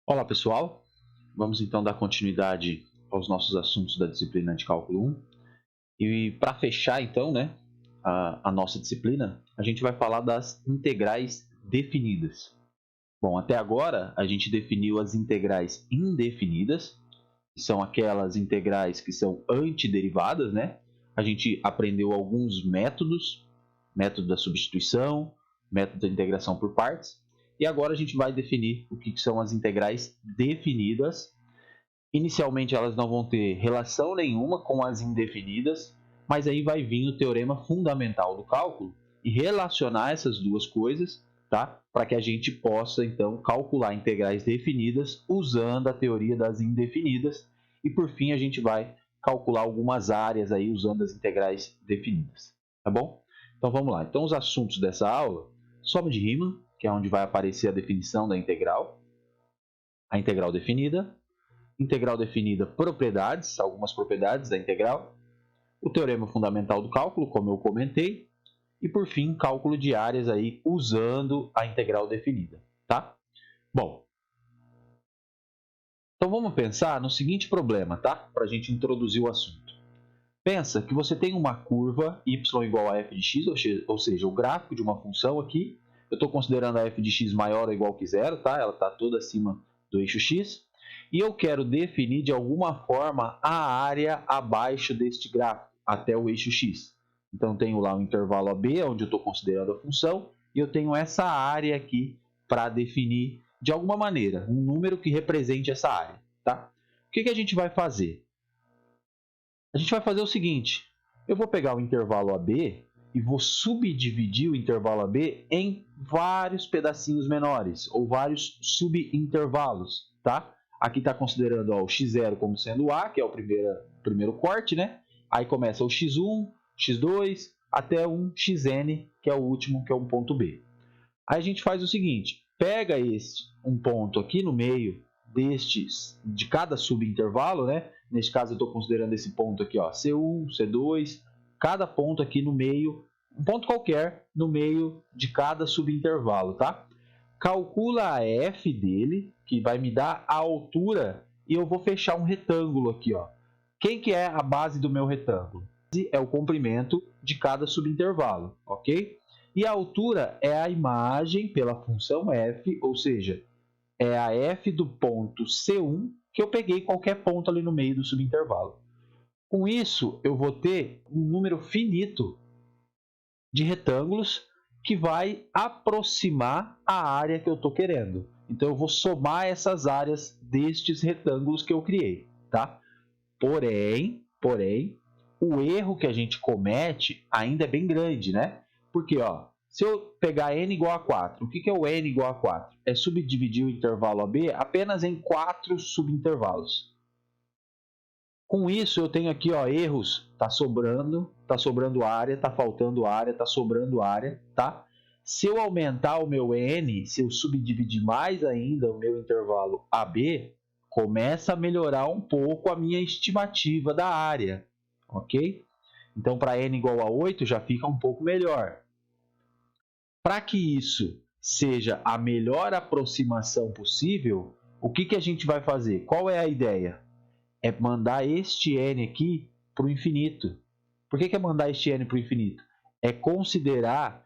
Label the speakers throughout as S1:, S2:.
S1: Olá pessoal, vamos então dar continuidade aos nossos assuntos da disciplina de Cálculo 1. E para fechar então a nossa disciplina, a gente vai falar das integrais definidas. Bom, até agora a gente definiu as integrais indefinidas, que são aquelas integrais que são antiderivadas, né? A gente aprendeu alguns métodos, método da substituição, método da integração por partes, e agora a gente vai definir o que são as integrais definidas. Inicialmente elas não vão ter relação nenhuma com as indefinidas, mas aí vai vir o teorema fundamental do cálculo e relacionar essas duas coisas, tá? Para que a gente possa então calcular integrais definidas usando a teoria das indefinidas e por fim a gente vai calcular algumas áreas aí usando as integrais definidas, tá bom? Então vamos lá. Então os assuntos dessa aula: soma de Riemann, que é onde vai aparecer a definição da integral, a integral definida, propriedades, algumas propriedades da integral, o teorema fundamental do cálculo, como eu comentei, e por fim, cálculo de áreas aí usando a integral definida, tá? Bom, então vamos pensar no seguinte problema, tá? Para a gente introduzir o assunto. Pensa que você tem uma curva y igual a f de x, ou seja, o gráfico de uma função aqui. Eu estou considerando a f de x maior ou igual que zero, tá? Ela está toda acima do eixo x. E eu quero definir de alguma forma a área abaixo deste gráfico, até o eixo x. Então, eu tenho lá um intervalo AB, onde eu estou considerando a função, e eu tenho essa área aqui para definir, de alguma maneira, um número que represente essa área, tá? O que a gente vai fazer? A gente vai fazer o seguinte: eu vou pegar o intervalo AB e vou subdividir o intervalo AB em vários pedacinhos menores, ou vários subintervalos, tá? Aqui está considerando o x0 como sendo o A, que é o primeiro corte, né? Aí começa o x1, x2, até um xn, que é o último, que é um ponto B. Aí a gente faz o seguinte: pega um ponto aqui no meio de cada subintervalo, né? Neste caso eu estou considerando esse ponto aqui, ó, C1, C2, cada ponto aqui no meio, um ponto qualquer no meio de cada subintervalo, tá? Calcula a f dele, que vai me dar a altura, e eu vou fechar um retângulo aqui, ó. Quem que é a base do meu retângulo? É o comprimento de cada subintervalo, ok? E a altura é a imagem pela função f, ou seja, é a f do ponto C1, que eu peguei qualquer ponto ali no meio do subintervalo. Com isso, eu vou ter um número finito de retângulos que vai aproximar a área que eu estou querendo. Então, eu vou somar essas áreas destes retângulos que eu criei, tá? Porém, o erro que a gente comete ainda é bem grande, né? Porque, ó, se eu pegar n igual a 4, o que é o n igual a 4? É subdividir o intervalo AB apenas em 4 subintervalos. Com isso, eu tenho aqui, ó, erros. Tá sobrando área, tá faltando área, tá sobrando área, tá? Se eu aumentar o meu n, se eu subdividir mais ainda o meu intervalo AB, começa a melhorar um pouco a minha estimativa da área, ok? Então, para n igual a 8, já fica um pouco melhor. Para que isso seja a melhor aproximação possível, o que a gente vai fazer? Qual é a ideia? É mandar este n aqui para o infinito. Por que é mandar este n para o infinito? É considerar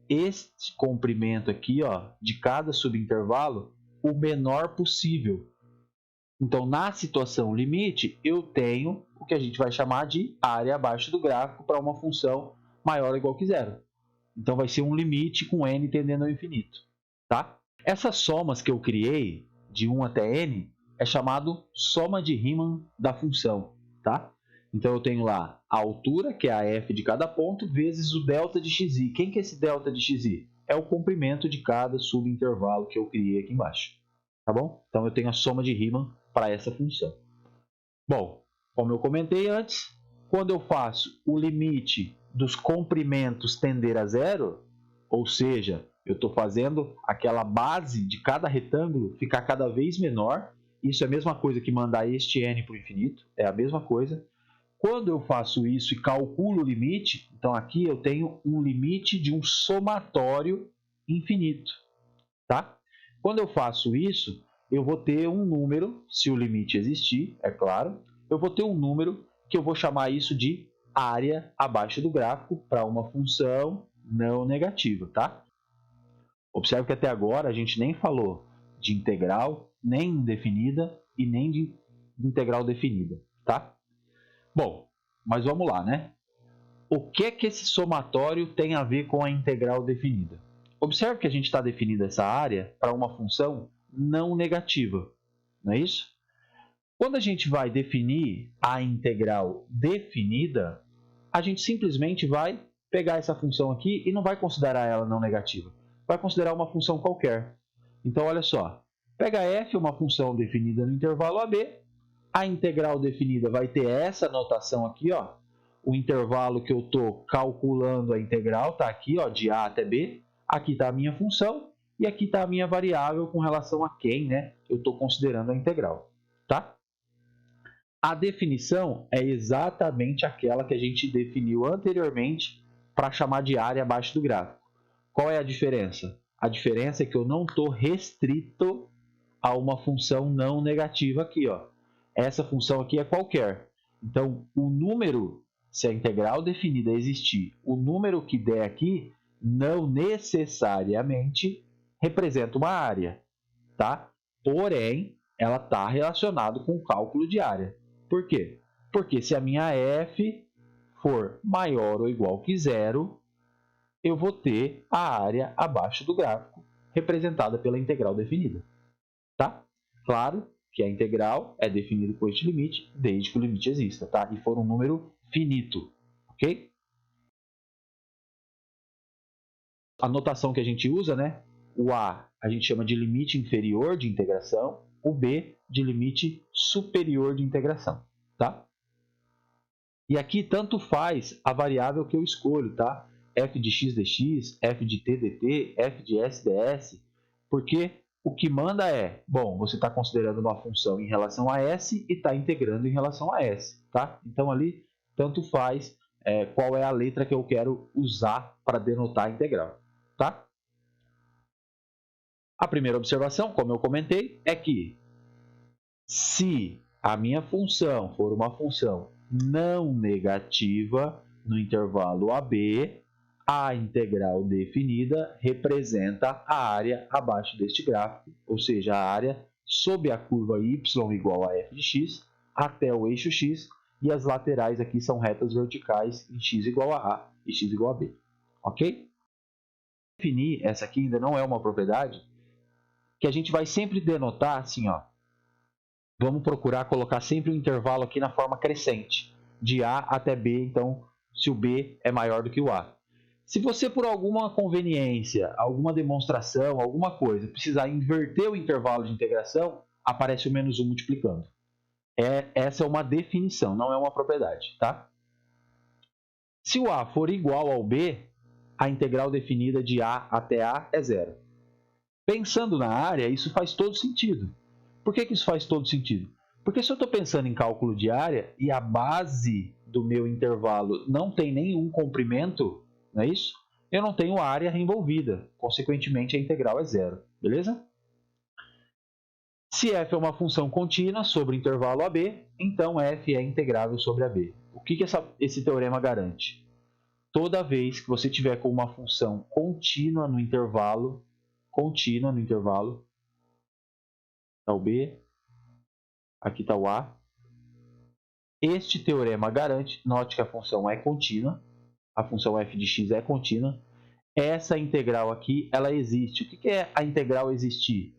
S1: este comprimento aqui, ó, de cada subintervalo o menor possível. Então, na situação limite, eu tenho o que a gente vai chamar de área abaixo do gráfico para uma função maior ou igual que zero. Então, vai ser um limite com n tendendo ao infinito, tá? Essas somas que eu criei, de 1 até n, é chamado soma de Riemann da função, tá? Então, eu tenho lá a altura, que é a f de cada ponto, vezes o delta de xi. Quem que é esse delta de xi? É o comprimento de cada subintervalo que eu criei aqui embaixo, tá bom? Então, eu tenho a soma de Riemann para essa função. Bom, como eu comentei antes, quando eu faço o limite dos comprimentos tender a zero, ou seja, eu estou fazendo aquela base de cada retângulo ficar cada vez menor, isso é a mesma coisa que mandar este n para o infinito, é a mesma coisa. Quando eu faço isso e calculo o limite, então aqui eu tenho um limite de um somatório infinito, tá? Quando eu faço isso, eu vou ter um número, se o limite existir, é claro, eu vou ter um número que eu vou chamar isso de área abaixo do gráfico para uma função não negativa, tá? Observe que até agora a gente nem falou de integral, nem indefinida e nem de integral definida, tá? Bom, mas vamos lá, né? O que esse somatório tem a ver com a integral definida? Observe que a gente está definindo essa área para uma função não negativa, não é isso? Quando a gente vai definir a integral definida, a gente simplesmente vai pegar essa função aqui e não vai considerar ela não negativa. Vai considerar uma função qualquer. Então, olha só. Pega f, uma função definida no intervalo AB. A integral definida vai ter essa notação aqui, ó. O intervalo que eu estou calculando a integral está aqui, ó, de A até B. Aqui está a minha função e aqui está a minha variável com relação a quem, né, eu estou considerando a integral. Tá? A definição é exatamente aquela que a gente definiu anteriormente para chamar de área abaixo do gráfico. Qual é a diferença? A diferença é que eu não estou restrito a uma função não negativa aqui, ó. Essa função aqui é qualquer. Então, o número, se a integral definida existir, o número que der aqui não necessariamente representa uma área, tá? Porém, ela está relacionada com o cálculo de área. Por quê? Porque se a minha f for maior ou igual que zero, eu vou ter a área abaixo do gráfico, representada pela integral definida. Tá? Claro que a integral é definida com este limite, desde que o limite exista, tá? E for um número finito, ok? A notação que a gente usa, né? O A a gente chama de limite inferior de integração, o B de limite superior de integração, tá? E aqui tanto faz a variável que eu escolho, tá? F de x dx, f de t dt, f de s ds, porque o que manda é, bom, você está considerando uma função em relação a s e está integrando em relação a s, tá? Então ali tanto faz qual é a letra que eu quero usar para denotar a integral, tá? A primeira observação, como eu comentei, é que se a minha função for uma função não negativa no intervalo AB, a integral definida representa a área abaixo deste gráfico, ou seja, a área sob a curva y igual a f de x até o eixo x, e as laterais aqui são retas verticais em x igual a A e x igual a B. Ok? Definir, essa aqui ainda não é uma propriedade, que a gente vai sempre denotar assim, ó. Vamos procurar colocar sempre um intervalo aqui na forma crescente, de A até B, então, se o B é maior do que o A. Se você, por alguma conveniência, alguma demonstração, alguma coisa, precisar inverter o intervalo de integração, aparece o menos 1 multiplicando. Essa é uma definição, não é uma propriedade, tá? Se o A for igual ao B, a integral definida de A até A é zero. Pensando na área, isso faz todo sentido. Por que isso faz todo sentido? Porque se eu estou pensando em cálculo de área e a base do meu intervalo não tem nenhum comprimento, não é isso? Eu não tenho área envolvida, consequentemente a integral é zero, beleza? Se f é uma função contínua sobre o intervalo AB, então f é integrável sobre AB. O que esse teorema garante? Toda vez que você tiver com uma função contínua no intervalo, está o B, aqui está o A. Este teorema garante, note que a função é contínua, a função f de x é contínua. Essa integral aqui, ela existe. O que é a integral existir?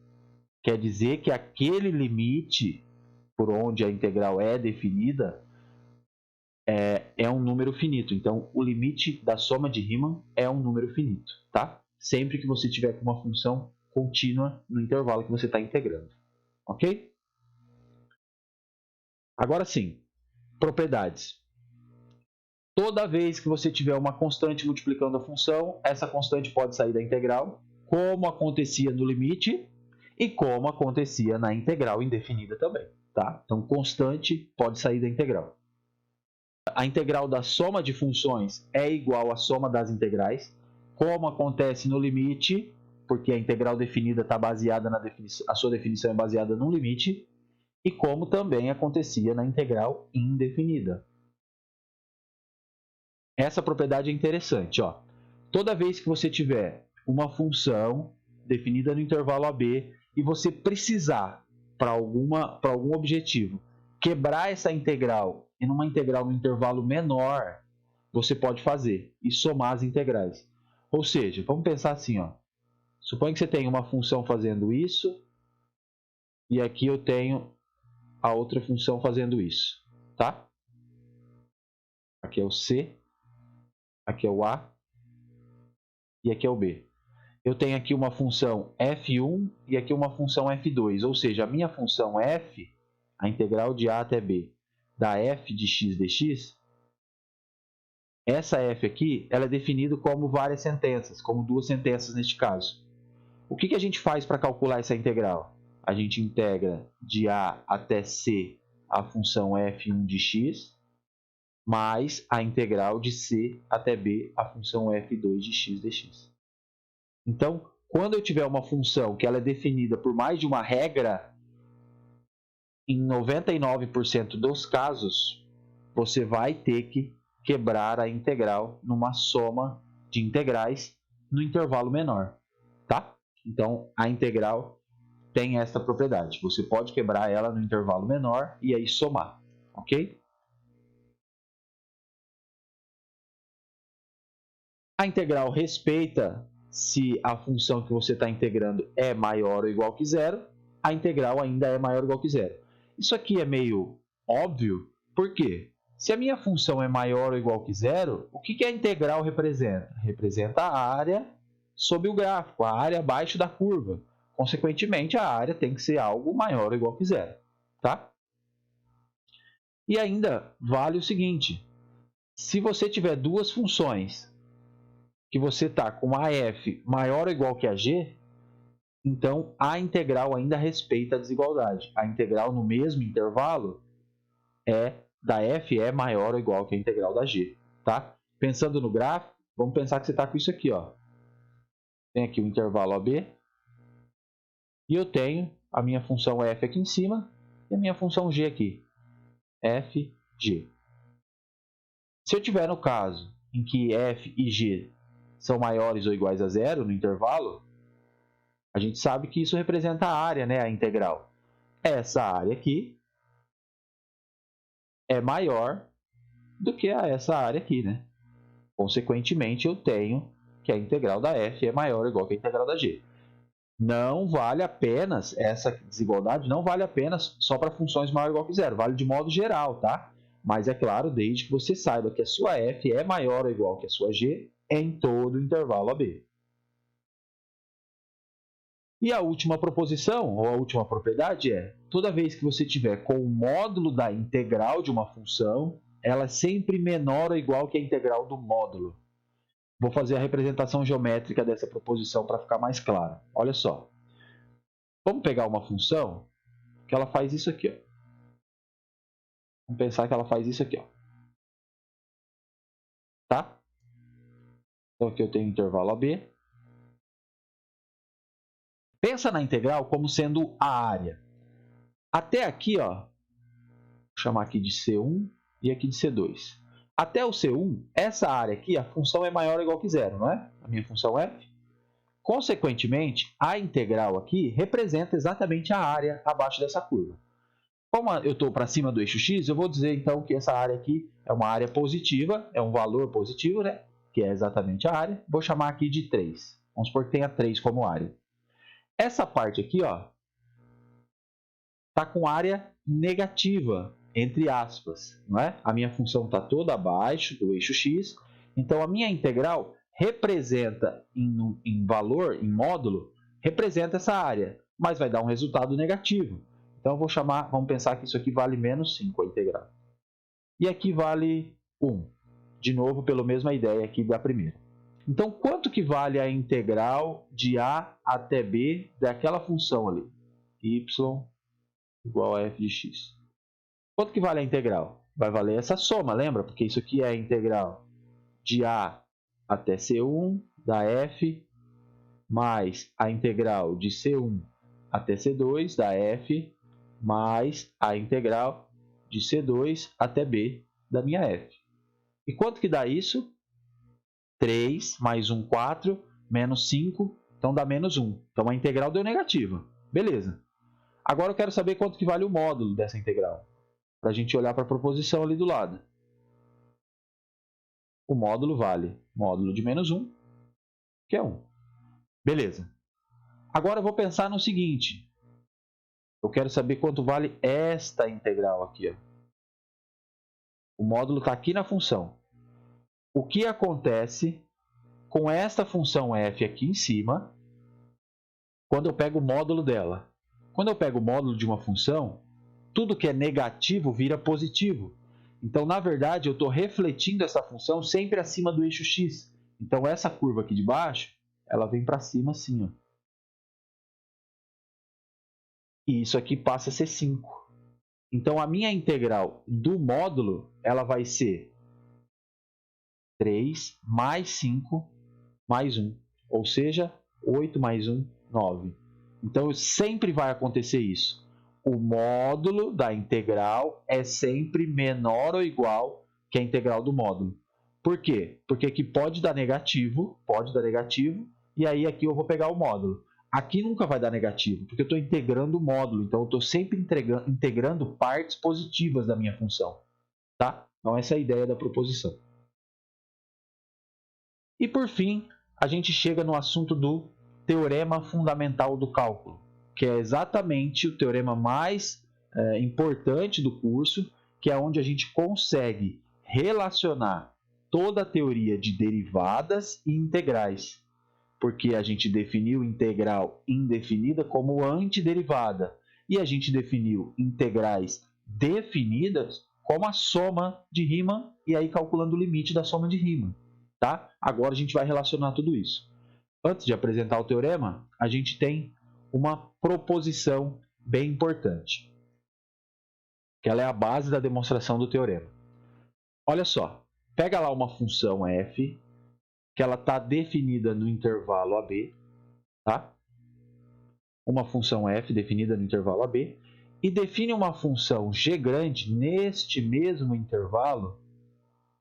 S1: Quer dizer que aquele limite por onde a integral é definida é um número finito. Então, o limite da soma de Riemann é um número finito, tá? Sempre que você tiver com uma função contínua no intervalo que você está integrando. Ok? Agora sim, propriedades. Toda vez que você tiver uma constante multiplicando a função, essa constante pode sair da integral, como acontecia no limite e como acontecia na integral indefinida também. Tá? Então, constante pode sair da integral. A integral da soma de funções é igual à soma das integrais, como acontece no limite porque a integral definida está baseada a sua definição é baseada num limite, e como também acontecia na integral indefinida. Essa propriedade é interessante. Ó. Toda vez que você tiver uma função definida no intervalo AB e você precisar, para algum objetivo, quebrar essa integral em uma integral no intervalo menor, você pode fazer e somar as integrais. Ou seja, vamos pensar assim, ó. Suponha que você tem uma função fazendo isso e aqui eu tenho a outra função fazendo isso, tá? Aqui é o C, aqui é o A e aqui é o B. Eu tenho aqui uma função f1 e aqui uma função f2, ou seja, a minha função f, a integral de A até B, da f de x dx, essa f aqui ela é definida como várias sentenças, como duas sentenças neste caso. O que a gente faz para calcular essa integral? A gente integra de A até C a função f1 de x, mais a integral de C até B a função f2 de x dx. Então, quando eu tiver uma função que ela é definida por mais de uma regra, em 99% dos casos, você vai ter que quebrar a integral numa soma de integrais no intervalo menor, tá? Então, a integral tem essa propriedade. Você pode quebrar ela no intervalo menor e aí somar, ok? A integral respeita se a função que você está integrando é maior ou igual que zero, a integral ainda é maior ou igual que zero. Isso aqui é meio óbvio, por quê? Se a minha função é maior ou igual que zero, o que a integral representa? Representa a área sob o gráfico, a área abaixo da curva. Consequentemente, a área tem que ser algo maior ou igual que zero, tá? E ainda vale o seguinte, se você tiver duas funções que você está com AF maior ou igual que a G, então a integral ainda respeita a desigualdade. A integral no mesmo intervalo da F é maior ou igual que a integral da G. Tá? Pensando no gráfico, vamos pensar que você está com isso aqui. Ó. Tem aqui o intervalo AB e eu tenho a minha função F aqui em cima e a minha função G aqui. F, G. Se eu tiver no caso em que F e G são maiores ou iguais a zero no intervalo, a gente sabe que isso representa a área, né, a integral. Essa área aqui é maior do que essa área aqui, né? Consequentemente, eu tenho que a integral da f é maior ou igual que a integral da g. Não vale apenas, essa desigualdade não vale apenas só para funções maior ou igual que zero, vale de modo geral, tá? Mas é claro, desde que você saiba que a sua f é maior ou igual que a sua g em todo o intervalo AB. E a última proposição, ou a última propriedade é, toda vez que você tiver com o módulo da integral de uma função, ela é sempre menor ou igual que a integral do módulo. Vou fazer a representação geométrica dessa proposição para ficar mais claro. Olha só. Vamos pegar uma função que ela faz isso aqui. Ó. Vamos pensar que ela faz isso aqui. Ó. Tá? Então aqui eu tenho o intervalo AB. Pensa na integral como sendo a área. Até aqui, ó, vou chamar aqui de C1 e aqui de C2. Até o C1, essa área aqui, a função é maior ou igual que zero, não é? A minha função f. Consequentemente, a integral aqui representa exatamente a área abaixo dessa curva. Como eu estou para cima do eixo x, eu vou dizer então que essa área aqui é uma área positiva, é um valor positivo, né? Que é exatamente a área. Vou chamar aqui de 3. Vamos supor que tenha 3 como área. Essa parte aqui, ó, está com área negativa, entre aspas. Não é? A minha função está toda abaixo do eixo x, então a minha integral representa em valor, em módulo, representa essa área, mas vai dar um resultado negativo. Então eu vou chamar, vamos pensar que isso aqui vale menos 5 a integral. E aqui vale 1. De novo, pela mesma ideia aqui da primeira. Então, quanto que vale a integral de a até b daquela função ali? Y igual a f de x. Quanto que vale a integral? Vai valer essa soma, lembra? Porque isso aqui é a integral de a até c1 da f mais a integral de C1 até C2 da f, mais a integral de C2 até b da minha f. E quanto que dá isso? 3 mais 1, 4, menos 5, então dá menos 1. Então a integral deu negativa. Beleza. Agora eu quero saber quanto que vale o módulo dessa integral, para a gente olhar para a proposição ali do lado. O módulo vale módulo de menos 1, que é 1. Beleza. Agora eu vou pensar no seguinte. Eu quero saber quanto vale esta integral aqui. Ó. O módulo está aqui na função. O que acontece com esta função f aqui em cima quando eu pego o módulo dela? Quando eu pego o módulo de uma função, tudo que é negativo vira positivo. Então, na verdade, eu estou refletindo essa função sempre acima do eixo x. Então, essa curva aqui de baixo, ela vem para cima assim. Ó. E isso aqui passa a ser 5. Então, a minha integral do módulo ela vai ser 3 mais 5 mais 1. Ou seja, 8 mais 1, 9. Então, sempre vai acontecer isso. O módulo da integral é sempre menor ou igual que a integral do módulo. Por quê? Porque aqui pode dar negativo, e aí aqui eu vou pegar o módulo. Aqui nunca vai dar negativo, porque eu estou integrando o módulo, então eu estou sempre integrando partes positivas da minha função. Tá? Então essa é a ideia da proposição. E por fim, a gente chega no assunto do teorema fundamental do cálculo, que é exatamente o teorema mais importante do curso, que é onde a gente consegue relacionar toda a teoria de derivadas e integrais, porque a gente definiu integral indefinida como antiderivada e a gente definiu integrais definidas como a soma de Riemann e aí calculando o limite da soma de Riemann. Tá? Agora a gente vai relacionar tudo isso. Antes de apresentar o teorema, a gente tem uma proposição bem importante, que ela é a base da demonstração do teorema. Olha só, pega lá uma função f, que ela está definida no intervalo AB, tá? Uma função f definida no intervalo AB, e define uma função g grande neste mesmo intervalo,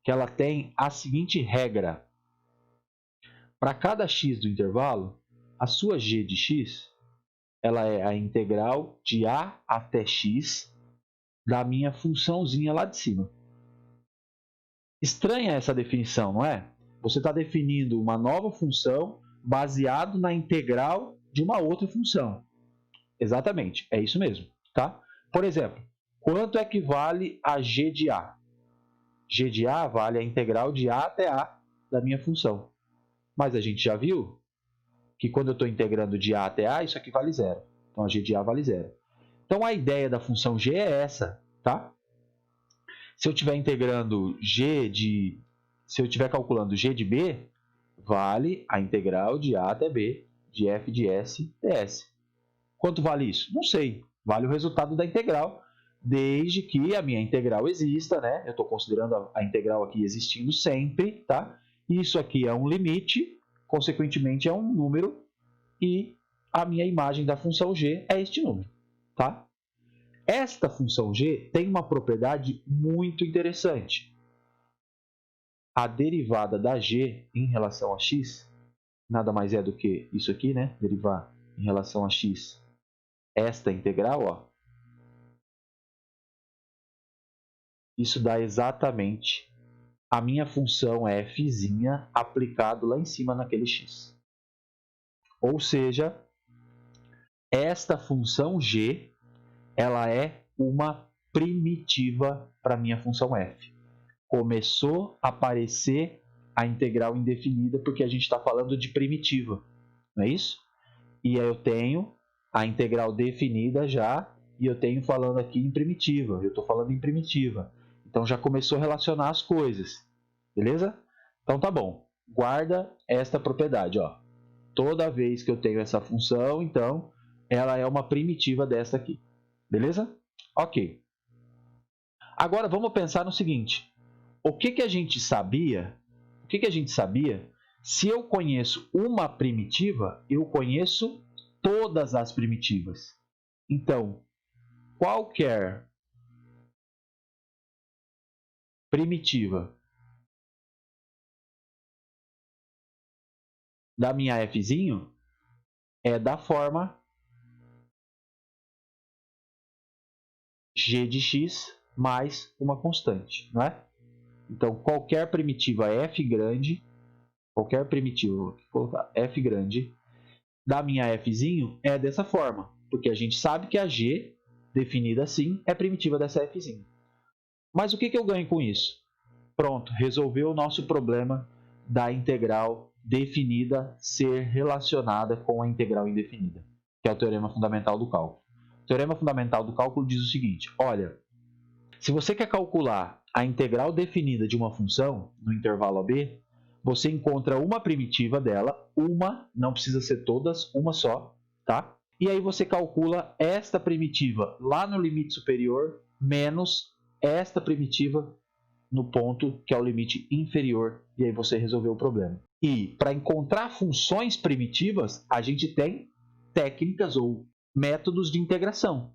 S1: que ela tem a seguinte regra. Para cada x do intervalo, a sua g de x ela é a integral de a até x da minha funçãozinha lá de cima. Estranha essa definição, não é? Você está definindo uma nova função baseado na integral de uma outra função. Exatamente, é isso mesmo. Tá? Por exemplo, quanto é que vale a g de a? G de a vale a integral de a até a da minha função. Mas a gente já viu que quando eu estou integrando de a até a, isso aqui vale zero. Então, a g de a vale zero. Então, a ideia da função g é essa, tá? Se eu estiver integrando se eu estiver calculando g de b, vale a integral de a até b de f de s ds. Quanto vale isso? Não sei. Vale o resultado da integral, desde que a minha integral exista, né? Eu estou considerando a integral aqui existindo sempre, tá? Isso aqui é um limite, consequentemente é um número, e a minha imagem da função g é este número, tá? Esta função g tem uma propriedade muito interessante. A derivada da g em relação a x, nada mais é do que isso aqui, né? Derivar em relação a x esta integral, ó. Isso dá exatamente a minha função fzinha aplicado lá em cima naquele x. Ou seja, esta função g ela é uma primitiva para a minha função f. Começou a aparecer a integral indefinida porque a gente está falando de primitiva, não é isso? E aí eu tenho a integral definida já e eu tenho falando aqui em primitiva. Eu estou falando em primitiva. Então já começou a relacionar as coisas, beleza? Então tá bom. Guarda esta propriedade, ó. Toda vez que eu tenho essa função, então ela é uma primitiva dessa aqui. Beleza? Ok. Agora vamos pensar no seguinte. O que a gente sabia Se eu conheço uma primitiva, eu conheço todas as primitivas. Então, qualquer primitiva da minha fzinho é da forma g de x mais uma constante, não é? Então, qualquer primitiva f grande, qualquer primitiva, vou colocar f grande, da minha fzinho é dessa forma, porque a gente sabe que a g, definida assim, é primitiva dessa fzinho. Mas o que eu ganho com isso? Pronto, resolveu o nosso problema da integral definida ser relacionada com a integral indefinida, que é o teorema fundamental do cálculo. O teorema fundamental do cálculo diz o seguinte: olha, se você quer calcular a integral definida de uma função no intervalo AB, você encontra uma primitiva dela, uma, não precisa ser todas, uma só, tá? E aí você calcula esta primitiva lá no limite superior menos esta primitiva no ponto que é o limite inferior, e aí você resolveu o problema. E para encontrar funções primitivas, a gente tem técnicas ou métodos de integração.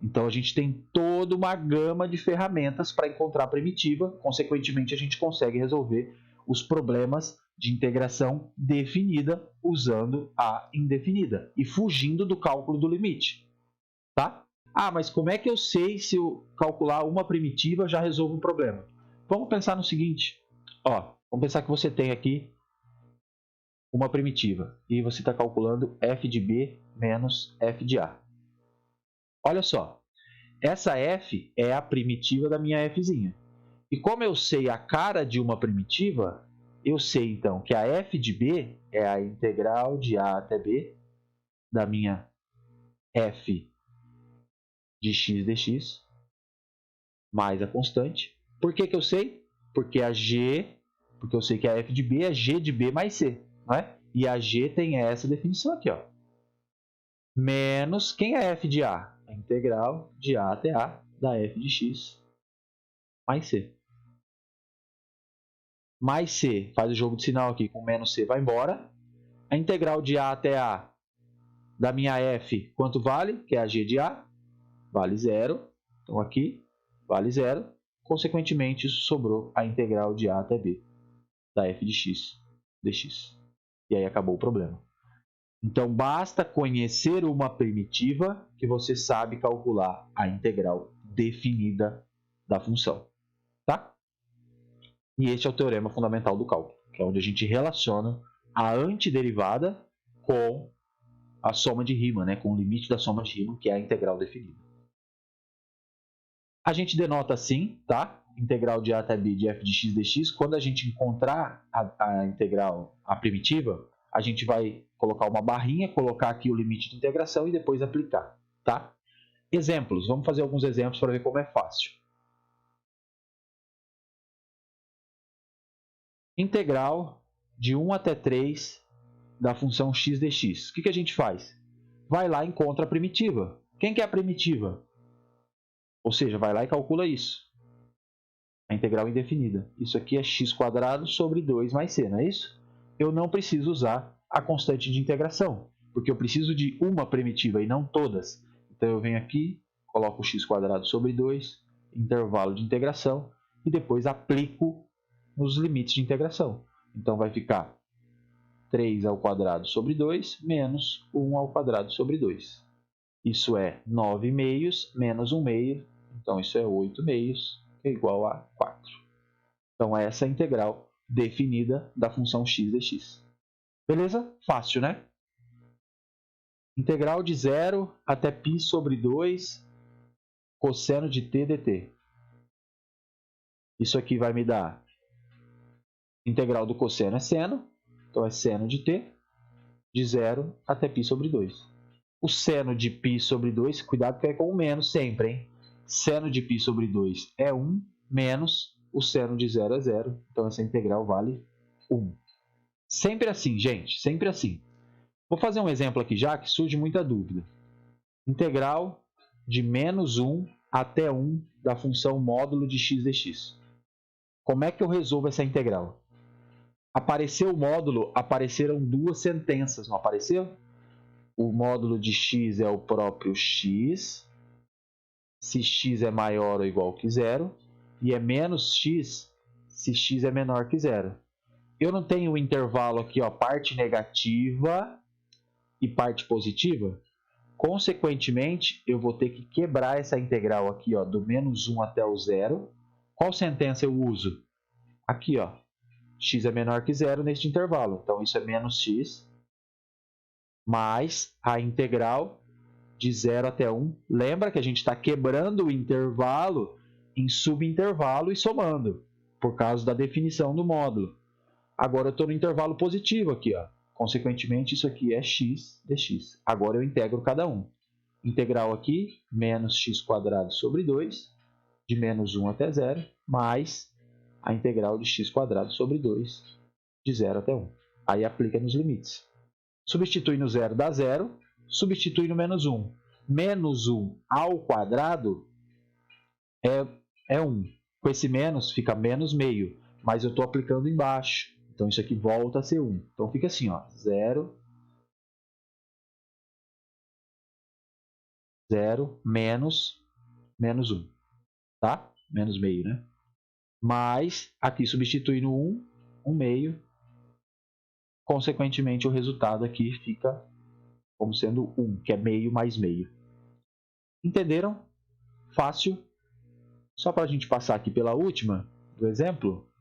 S1: Então a gente tem toda uma gama de ferramentas para encontrar a primitiva, consequentemente a gente consegue resolver os problemas de integração definida usando a indefinida e fugindo do cálculo do limite, tá? Ah, mas como é que eu sei se eu calcular uma primitiva já resolvo um problema? Vamos pensar no seguinte, ó, vamos pensar que você tem aqui uma primitiva e você está calculando f de b menos f de a. Olha só, essa f é a primitiva da minha fzinha. E como eu sei a cara de uma primitiva, eu sei então que a f de b é a integral de a até b da minha f de x dx mais a constante. Por que eu sei? Porque eu sei que a f de b é g de b mais c, não é? E a g tem essa definição aqui, ó. Menos, quem é f de a? A integral de a até a da f de x mais c. Mais c, faz o jogo de sinal aqui, com menos c vai embora. A integral de a até a da minha f, quanto vale? Que é a g de a, vale zero. Então aqui, vale zero. Consequentemente, isso sobrou a integral de a até b da f de x dx. E aí acabou o problema. Então, basta conhecer uma primitiva que você sabe calcular a integral definida da função, tá? E este é o teorema fundamental do cálculo, que é onde a gente relaciona a antiderivada com a soma de Riemann, né? Com o limite da soma de Riemann, que é a integral definida. A gente denota assim, tá? Integral de a até b de f de x dx. Quando a gente encontrar a integral, a primitiva, a gente vai colocar uma barrinha, colocar aqui o limite de integração e depois aplicar, tá? Exemplos, vamos fazer alguns exemplos para ver como é fácil. Integral de 1 até 3 da função x dx. O que a gente faz? Vai lá e encontra a primitiva. Quem que é a primitiva? Ou seja, vai lá e calcula isso. A integral indefinida. Isso aqui é x² sobre 2 mais c, não é isso? Eu não preciso usar a constante de integração, porque eu preciso de uma primitiva e não todas. Então eu venho aqui, coloco x² sobre 2, intervalo de integração, e depois aplico nos limites de integração. Então vai ficar 3² sobre 2 menos 1² sobre 2. Isso é 9 meios menos 1 meio, então isso é 8 meios, que é igual a 4. Então essa é a integral definida da função x dx. Beleza? Fácil, né? Integral de 0 até π sobre 2 cosseno de t dt. Isso aqui vai me dar integral do cosseno é seno, então é seno de t, de 0 até π sobre 2. O seno de π sobre 2, cuidado que é com o menos sempre, hein? Seno de π sobre 2 é 1, menos o seno de 0 é 0, então essa integral vale 1. Sempre assim, gente, sempre assim. Vou fazer um exemplo aqui já que surge muita dúvida. Integral de menos 1 até 1 da função módulo de x dx. Como é que eu resolvo essa integral? Apareceu o módulo, apareceram duas sentenças, não apareceu? O módulo de x é o próprio x, se x é maior ou igual que zero, e é menos x se x é menor que zero. Eu não tenho o intervalo aqui, ó, parte negativa e parte positiva? Consequentemente, eu vou ter que quebrar essa integral aqui, ó, do menos 1 até o zero. Qual sentença eu uso? Aqui, ó, x é menor que zero neste intervalo. Então, isso é menos x mais a integral de 0 até 1. Lembra que a gente está quebrando o intervalo em subintervalo e somando, por causa da definição do módulo. Agora eu estou no intervalo positivo aqui, ó. Consequentemente, isso aqui é x dx. Agora eu integro cada um. Integral aqui, menos x² sobre 2, de menos 1 até 0, mais a integral de x² sobre 2, de 0 até 1. Aí aplica nos limites. Substitui no 0 dá 0, substitui no menos 1. Menos 1 ao quadrado é 1. Com esse menos fica menos meio, mas eu estou aplicando embaixo. Então isso aqui volta a ser 1. Então fica assim, ó, 0, 0, menos 1. Tá? Menos meio, né? Mas aqui substitui no 1, 1 meio. Consequentemente, o resultado aqui fica como sendo 1, que é meio mais meio. Entenderam? Fácil. Só para a gente passar aqui pela última do exemplo.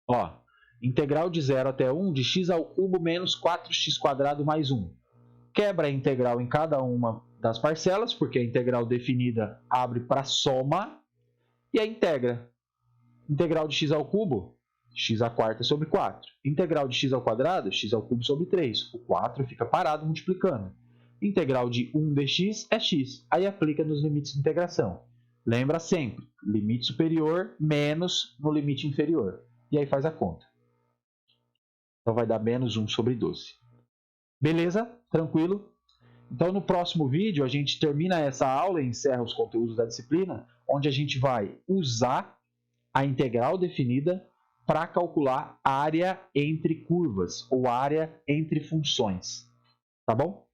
S1: Ó, integral de 0 até 1 de x ao cubo menos 4x² mais 1. Quebra a integral em cada uma das parcelas, porque a integral definida abre para soma, e a integra. Integral de x ao cubo, x² sobre 4. Integral de x ao quadrado, x ao cubo sobre 3. O 4 fica parado multiplicando. Integral de 1 dx é x. Aí aplica nos limites de integração. Lembra sempre, limite superior menos no limite inferior. E aí faz a conta. Então vai dar menos 1 sobre 12. Beleza? Tranquilo? Então no próximo vídeo a gente termina essa aula e encerra os conteúdos da disciplina, onde a gente vai usar a integral definida para calcular área entre curvas ou área entre funções. Tá bom?